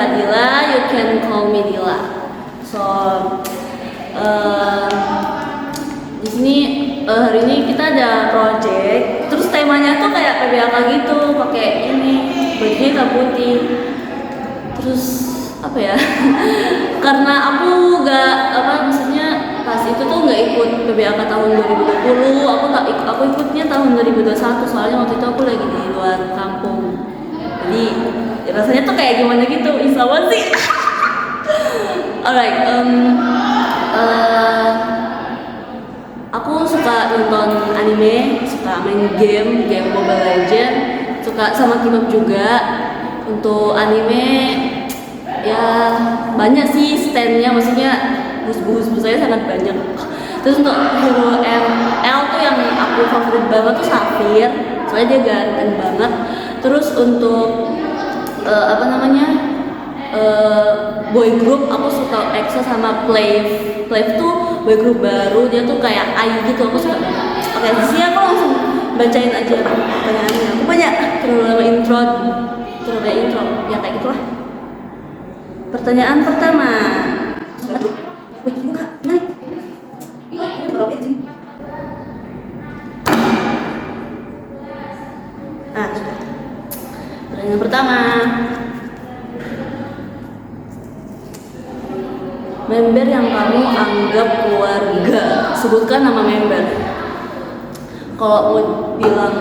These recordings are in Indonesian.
Kak Dila, you can call me Dila. So di sini hari ini kita ada project, terus temanya tuh kayak PBAK gitu, pakai ini bajunya hitam putih. Terus apa ya? Karena aku maksudnya pas itu tuh nggak ikut PBAK tahun 2020, aku ikutnya tahun 2021, soalnya waktu itu aku lagi di luar kampung. Jadi rasanya tuh kayak gimana gitu, sama sih. Alright, aku suka nonton anime, suka main game Mobile Legend, suka sama K-pop juga. Untuk anime ya banyak sih standnya, maksudnya bus saya sangat banyak. Terus untuk hero ML tuh yang aku favorit banget tuh Safir, soalnya dia ganteng banget. Terus untuk boy group aku suka EXO sama Plave tuh boy group baru, dia tuh kayak IU gitu, aku suka banget. Oke, sih aku langsung bacain aja pertanyaannya. Aku banyak terlalu intro ya kayak gitulah. Pertanyaan pertama. Pertanyaan pertama. Member yang kamu anggap keluarga. Sebutkan nama member. Kalau mau bilang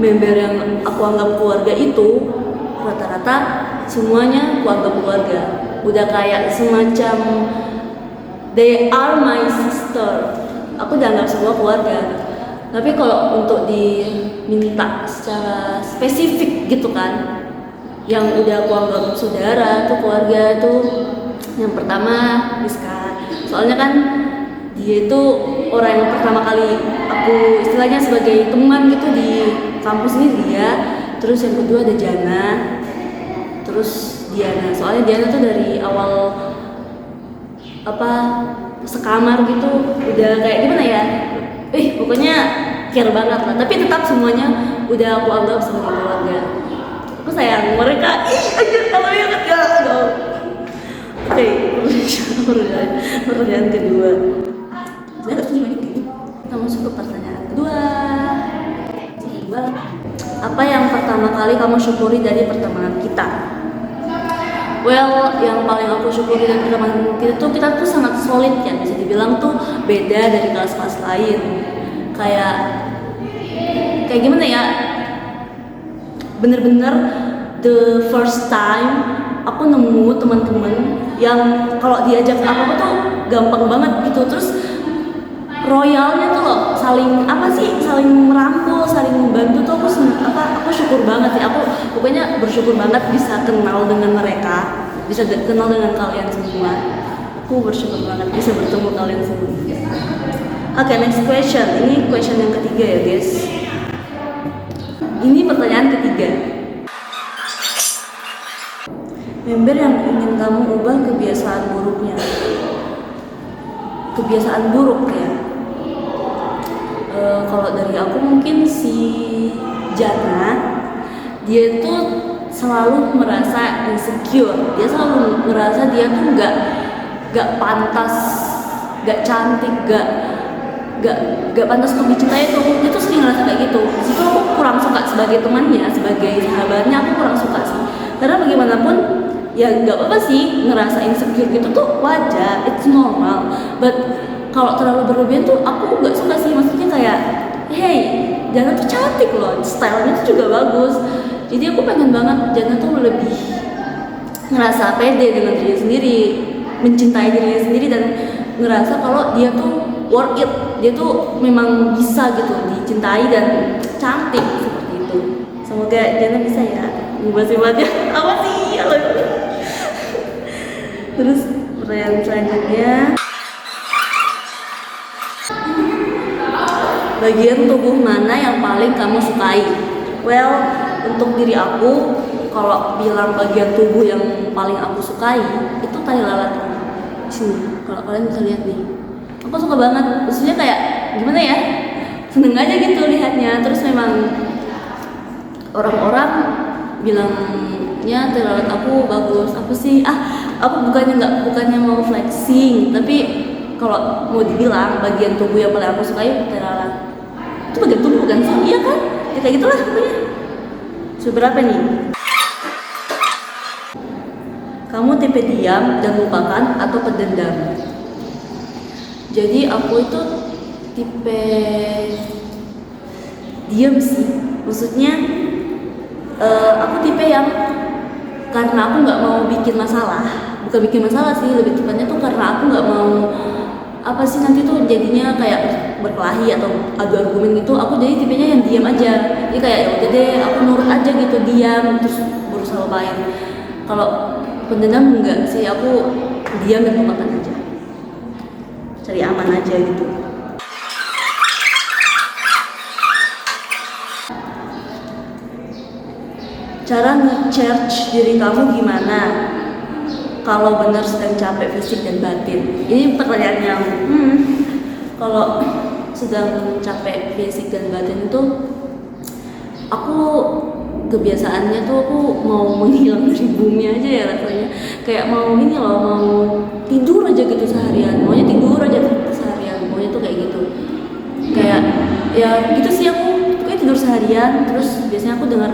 member yang aku anggap keluarga itu, rata-rata semuanya aku anggap keluarga. Udah kayak semacam they are my sister. Aku dianggap semua keluarga. Tapi kalau untuk diminta secara spesifik gitu kan, yang udah aku anggap saudara tuh keluarga tuh, yang pertama Rizka. Soalnya kan dia itu orang yang pertama kali aku istilahnya sebagai teman gitu di kampus ini dia. Terus yang kedua ada Jana, terus Diana. Soalnya Diana tuh dari awal sekamar gitu udah kayak gimana ya, pokoknya care banget lah. Tapi tetap semuanya udah aku anggap sebagai keluarga. Aku sayang mereka. Kalau banget ya. Oke, pertanyaan kedua. Kita masuk ke pertanyaan kedua. Apa yang pertama kali kamu syukuri dari pertemanan kita? Well, yang paling aku syukuri dari pertemanan kita tuh sangat solid ya, bisa dibilang tuh beda dari kelas-kelas lain. Kayak gimana ya? Bener-bener the first time aku nemu teman-teman yang kalau diajak apa tuh gampang banget gitu. Terus royalnya tuh loh, saling merangkul, saling membantu tuh aku syukur banget sih. Aku pokoknya bersyukur banget bisa kenal dengan mereka, bisa kenal dengan kalian semua. Aku bersyukur banget bisa bertemu kalian semua. Oke, next question. Ini question yang ketiga ya guys. Ini pertanyaan ketiga. Member yang ingin kamu ubah kebiasaan buruknya. Kebiasaan buruk ya. Kalau dari aku mungkin si Jana, dia tuh selalu merasa insecure. Dia selalu merasa dia tuh nggak pantas, nggak cantik, nggak pantas untuk dicintai tuh. Dia tuh sering ngerasa kayak gitu. Di situ aku kurang suka sebagai temannya, sebagai sahabatnya aku kurang suka sih. Karena bagaimanapun ya nggak apa-apa sih ngerasa insecure gitu tuh wajar, it's normal. But kalau terlalu berlebihan tuh aku nggak suka sih. Maksudnya kayak, hey, Jana tuh cantik loh, stylenya tuh juga bagus. Jadi aku pengen banget Jana tuh lebih ngerasa pede dengan dirinya sendiri, mencintai dirinya sendiri, dan ngerasa kalau dia tuh worth it, dia tuh memang bisa gitu dicintai dan cantik seperti itu. Semoga Jana bisa ya ngubah-ubahnya. Apa sih? Terus pertanyaan selanjutnya, bagian tubuh mana yang paling kamu sukai? Well, untuk diri aku, kalau bilang bagian tubuh yang paling aku sukai itu tai lalat. Sini, kalau kalian bisa lihat nih, aku suka banget. Maksudnya kayak gimana ya, seneng aja gitu lihatnya. Terus memang orang-orang bilangnya teralat aku bagus. Apa sih, aku bukannya mau flexing, tapi kalau mau dibilang bagian tubuh yang paling aku sukai teralat itu bagian tubuh kan sih, iya kan, ya kayak gitulah pokoknya. Seberapa nih? Kamu tipe diam dan lupakan atau pendendam? Jadi aku itu tipe diam sih, maksudnya aku tipe yang karena aku nggak mau bikin masalah, bukan bikin masalah sih, lebih tepatnya tuh karena aku nggak mau apa sih nanti tuh jadinya kayak berkelahi atau adu argumen gitu. Aku jadi tipenya yang diam aja, jadi kayak ya udah deh aku nurut aja gitu, diam terus berusaha lupain. Kalau pendendam enggak sih, aku diam dan lupakan aja, cari aman aja gitu. Cara nge-charge diri kamu gimana kalau benar sedang capek fisik dan batin? Ini pertanyaan yang kalau sedang capek fisik dan batin itu aku kebiasaannya tuh aku mau menghilang dari bumi aja ya rasanya. Kayak mau ini loh, mau tidur aja gitu seharian, maunya tidur aja seharian, maunya tuh kayak gitu. Kayak ya gitu sih, aku kayak tidur seharian. Terus biasanya aku dengar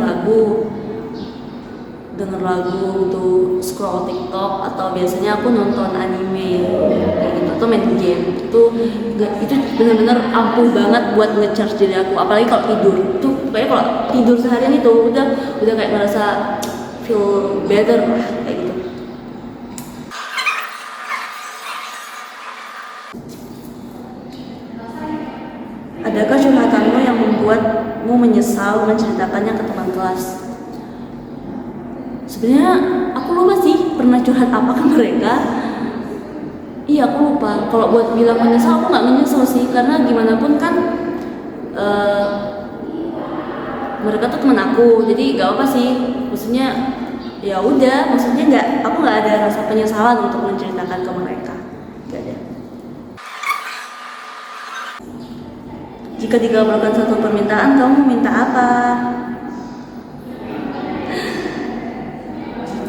lagu untuk scroll TikTok, atau biasanya aku nonton anime kayak gitu, atau main game. Itu benar-benar ampuh banget buat nge-charge diri aku, apalagi kalau tidur. Tuh kayak kalau tidur seharian itu udah kayak merasa feel better kayak gitu. Adakah curhatanmu yang membuatmu menyesal menceritakannya ke teman kelas? Sebenarnya aku lupa sih pernah curhat apa ke mereka. Iya, aku lupa. Kalau buat bilang menyesal, aku nggak menyesal sih, karena gimana pun kan mereka tuh teman aku, jadi nggak apa sih. Maksudnya ya udah, maksudnya aku nggak ada rasa penyesalan untuk menceritakan ke mereka. Gak ada. Jika dikabulkan satu permintaan, kamu minta apa?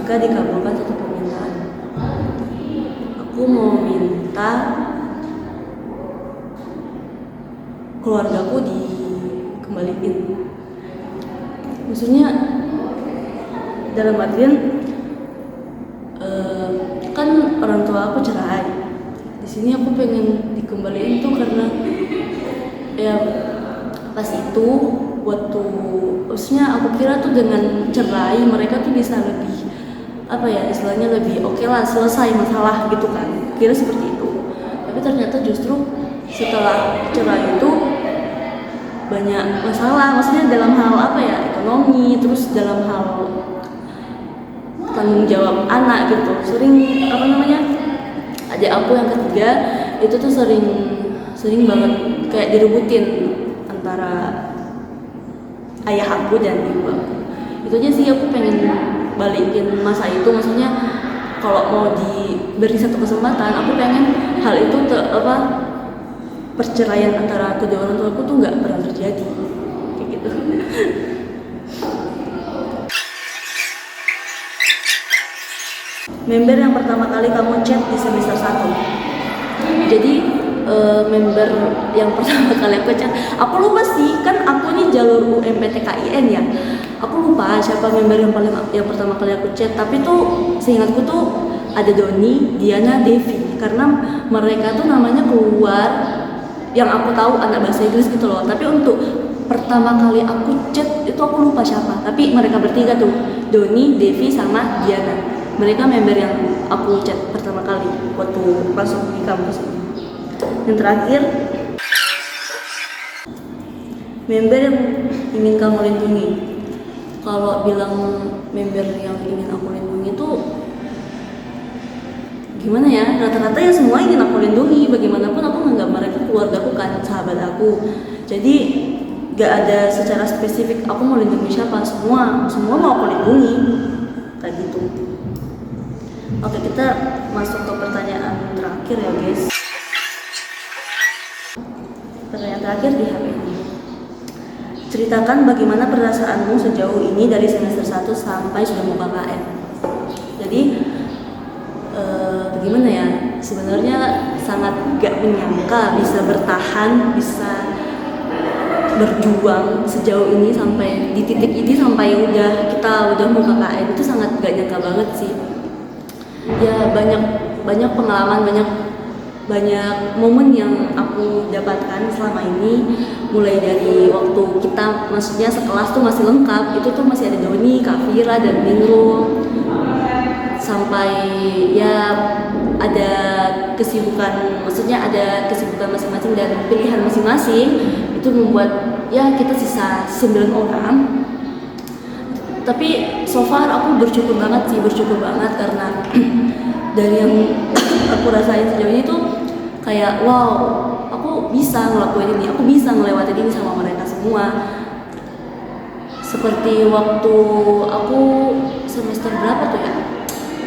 Jika dikabulkan satu permintaan, aku mau minta keluargaku dikembaliin. Maksudnya dalam artian kan orang tua aku cerai. Di sini aku pengen dikembaliin tuh karena ya pas itu waktu, maksudnya aku kira tuh dengan cerai mereka tuh bisa lebih apa ya, istilahnya lebih oke lah, selesai masalah gitu kan, kira seperti itu. Tapi ternyata justru setelah cerai itu banyak masalah, maksudnya dalam hal apa ya, ekonomi, terus dalam hal tanggung jawab anak gitu. Sering apa namanya, adik aku yang ketiga itu tuh sering banget kayak direbutin antara ayah aku dan ibu aku. Itu aja sih, aku pengen balikin masa itu. Maksudnya kalau mau diberi satu kesempatan, aku pengen hal itu perceraian antara kedua orang tua aku tuh nggak pernah terjadi kayak gitu. Member yang pertama kali kamu chat di semester 1. Jadi member yang pertama kali aku chat, aku lupa sih, kan aku nih jalur UMPTKIN ya. Aku lupa siapa member yang pertama kali aku chat, tapi tuh seingatku tuh ada Doni, Diana, Devi, karena mereka tuh namanya keluar yang aku tahu anak bahasa Inggris gitu loh. Tapi untuk pertama kali aku chat itu aku lupa siapa, tapi mereka bertiga tuh, Doni, Devi, sama Diana. Mereka member yang aku chat pertama kali waktu masuk di kampus ini. Yang terakhir, member yang ingin kamu lindungi. Kalau bilang member yang ingin aku lindungi tuh gimana ya, rata-rata ya semua ingin aku lindungi. Bagaimanapun aku menganggap mereka keluarga aku kan, sahabat aku. Jadi gak ada secara spesifik aku mau lindungi siapa, semua mau aku lindungi kayak gitu. Oke, kita masuk ke pertanyaan terakhir ya guys. Pertanyaan terakhir di HP ini. ceritakan bagaimana perasaanmu sejauh ini dari semester 1 sampai sudah mau KKN. Jadi bagaimana ya, sebenarnya sangat gak menyangka bisa bertahan, bisa berjuang sejauh ini sampai di titik ini, sampai kita udah mau KKN. Itu sangat gak nyangka banget sih. Ya banyak pengalaman, banyak momen yang aku dapatkan selama ini, mulai dari waktu kita maksudnya sekelas tuh masih lengkap, itu tuh masih ada Doni, Kafira, dan Ningrum, sampai ya ada kesibukan, maksudnya ada kesibukan masing-masing dan pilihan masing-masing. Itu membuat ya kita sisa 9 orang. Tapi so far aku bersyukur banget karena dari yang aku rasain sejauh ini tuh kayak wow, aku bisa ngelakuin ini, aku bisa ngelewatin ini sama mereka semua. Seperti waktu aku semester berapa tuh ya,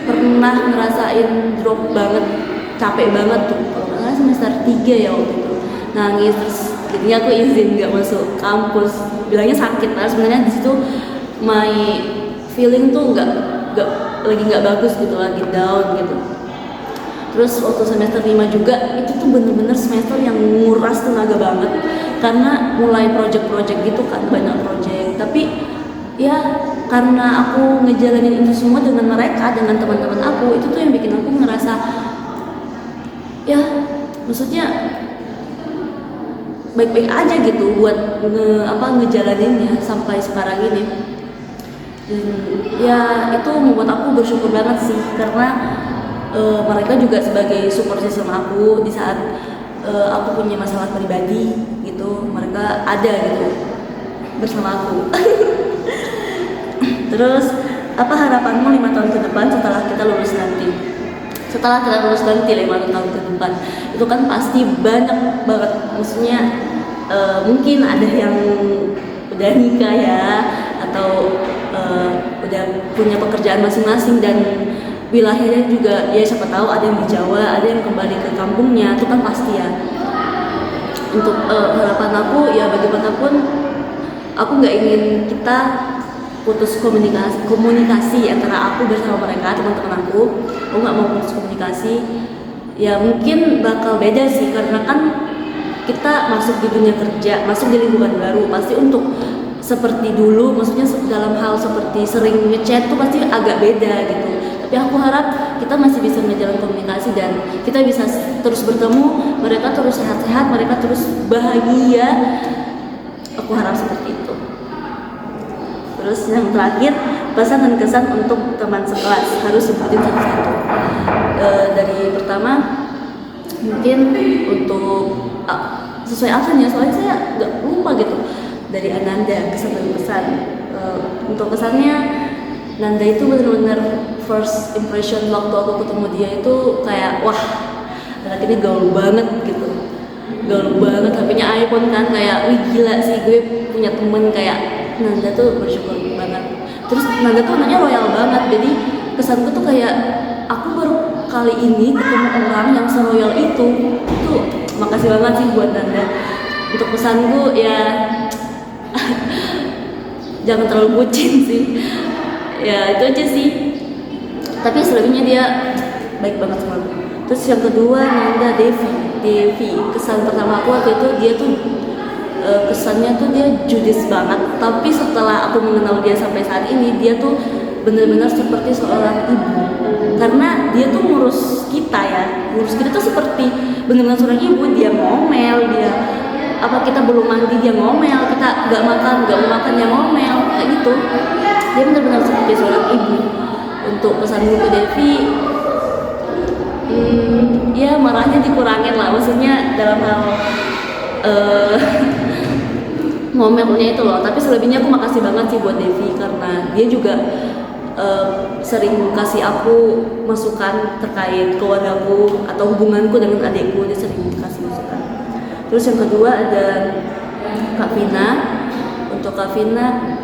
pernah ngerasain drop banget, capek banget tuh, kalau nggak salah semester 3 ya waktu itu, nangis. Terus jadinya aku izin nggak masuk kampus, bilangnya sakit, karena sebenarnya di situ my feeling tuh nggak bagus gitu, lagi down gitu. Terus waktu semester 5 juga, itu tuh bener-bener semester yang nguras tenaga banget, karena mulai project-project gitu kan, banyak project. Tapi ya karena aku ngejalanin itu semua dengan mereka, dengan teman-teman aku, itu tuh yang bikin aku ngerasa ya maksudnya baik-baik aja gitu buat ngejalaninnya sampai sekarang ini. Dan ya itu membuat aku bersyukur banget sih, karena mereka juga sebagai support system aku di saat aku punya masalah pribadi gitu, mereka ada gitu bersama aku. Terus apa harapanmu 5 tahun ke depan setelah kita lulus nanti? Setelah kita lulus nanti 5 tahun ke depan, itu kan pasti banyak banget, maksudnya mungkin ada yang udah nikah ya, atau udah punya pekerjaan masing-masing dan wilayahnya juga ya, siapa tahu ada yang di Jawa, ada yang kembali ke kampungnya, itu kan pasti ya. Untuk harapan aku ya, bagaimanapun aku nggak ingin kita putus komunikasi antara aku bersama mereka, teman-teman aku nggak mau putus komunikasi. Ya mungkin bakal beda sih, karena kan kita masuk di dunia kerja, masuk di lingkungan baru, pasti untuk seperti dulu, maksudnya dalam hal seperti sering ngechat tuh pasti agak beda gitu. Tapi aku harap kita masih bisa menjalin komunikasi dan kita bisa terus bertemu, mereka terus sehat-sehat, mereka terus bahagia. Aku harap seperti itu. Terus yang terakhir, pesan dan kesan untuk teman sekelas, harus sebutin satu-satu. Dari pertama, mungkin untuk sesuai absennya, soalnya saya nggak lupa gitu. Dari Ananda, kesan dan pesan. Untuk kesannya, Nanda itu benar-benar first impression waktu aku ketemu dia itu kayak wah, anak ini gaul banget gitu, gaul banget. HP-nya iPhone kan, kayak wih gila sih, gue punya temen kayak Nanda tuh, bersyukur banget. Terus Nanda tuh anaknya loyal banget, jadi kesanku tuh kayak aku baru kali ini ketemu orang yang seloyal itu. Makasih banget sih buat Nanda. Untuk pesanku ya jangan terlalu bucin sih, ya itu aja sih. Tapi selebihnya dia baik banget sama aku. Terus yang kedua, Nanda Devi. Kesan pertama aku waktu itu, dia tuh kesannya tuh dia judes banget. Tapi setelah aku mengenal dia sampai saat ini, dia tuh benar-benar seperti seorang ibu. Karena dia tuh ngurus kita tuh seperti benar-benar seorang ibu. Dia ngomel, kita belum mandi dia ngomel, kita nggak mau makan dia ngomel, kayak gitu. Dia benar-benar seperti seorang ibu. Untuk pesan ke Devi, ya marahnya dikurangin lah, maksudnya dalam hal ngomelnya itu loh. Tapi selebihnya aku makasih banget sih buat Devi, karena dia juga sering kasih aku masukan terkait keluargaku atau hubunganku dengan adikku, dia sering kasih masukan. Terus yang kedua ada Kak Vina. Untuk Kak Vina,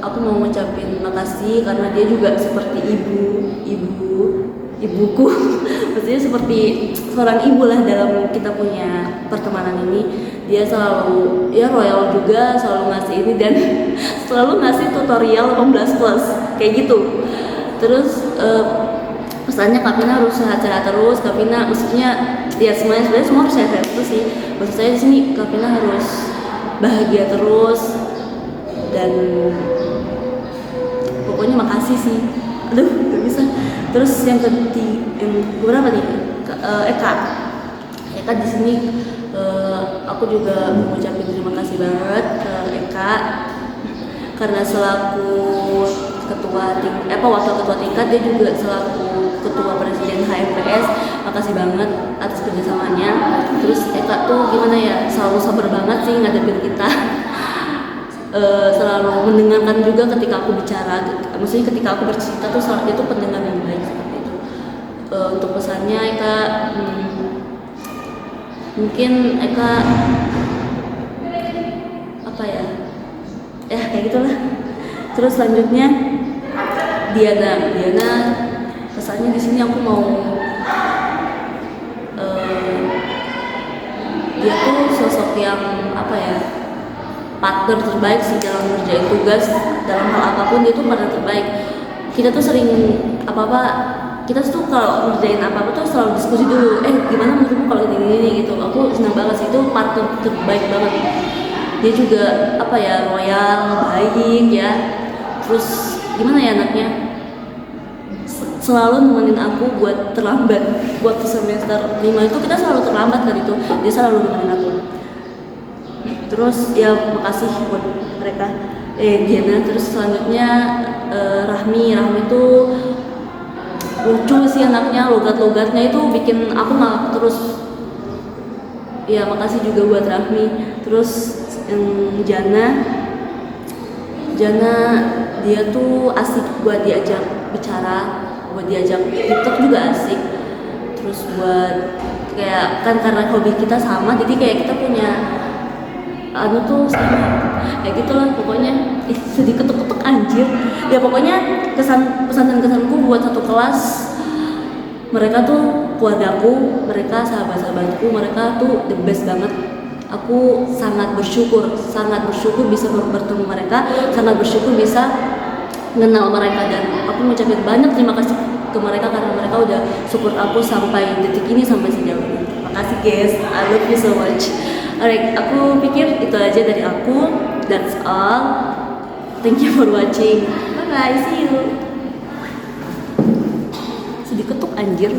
aku mau ngucapin makasih karena dia juga seperti ibuku maksudnya seperti seorang ibu lah dalam kita punya pertemanan ini. dia selalu ya royal juga, selalu ngasih ini dan selalu ngasih tutorial 18 plus kayak gitu. Terus pesannya Kak Pina harus sehat-sehat terus. Kak Pina maksudnya ya sebenarnya semua harus sehat-sehat terus sih. Maksud saya di sini Kak Pina harus bahagia terus dan pokoknya makasih sih. Aduh gak bisa. Terus yang berapa nih? Eka di sini aku juga mengucapkan terima kasih banget ke Eka karena selaku wakil ketua tingkat, dia juga selaku ketua presiden HMPS. Makasih banget atas kerjasamanya. Terus Eka tuh gimana ya, selalu sabar banget sih ngadepin kita. Selalu mendengarkan juga ketika aku bicara, maksudnya ketika aku bercerita tuh dia tuh pendengar yang baik seperti itu. Untuk pesannya Eka, mungkin Eka apa ya kayak gitulah. Terus selanjutnya Diana pesannya di sini aku mau dia tuh sosok yang partner terbaik sih dalam ngerjain tugas, dalam hal apapun dia tuh partner terbaik. Kita tuh sering kita tuh kalau ngerjain apa-apa tuh selalu diskusi dulu, gimana menurutmu kalau ini gitu. Aku senang banget sih, itu partner terbaik banget. Dia juga royal, baik ya. Terus gimana ya anaknya, selalu nemenin aku buat terlambat. Buat semester 5 itu kita selalu terlambat kan, itu dia selalu nemenin aku. Terus ya makasih buat mereka. Diana. Terus selanjutnya Rahmi itu lucu sih anaknya, logat-logatnya itu bikin aku ngakak terus. Ya makasih juga buat Rahmi. Terus Jana dia tuh asik buat diajak bicara, buat diajak TikTok juga asik. Terus buat kayak kan karena hobi kita sama, jadi kayak kita punya tuh sama kayak gitulah pokoknya. Sedih ketuk-ketuk anjir ya. Pokoknya pesan dan kesanku buat satu kelas, mereka tuh keluargaku, mereka sahabat-sahabatku, mereka tuh the best banget. Aku sangat bersyukur bisa bertemu mereka, sangat bersyukur bisa mengenal mereka, dan aku mengucapkan banyak terima kasih ke mereka karena mereka udah support aku sampai detik ini, sampai sejauh ini. Makasih guys, I love you so much. Alright, aku pikir itu aja dari aku. That's all. Thank you for watching. Bye bye, see you. Sedih ketuk anjir.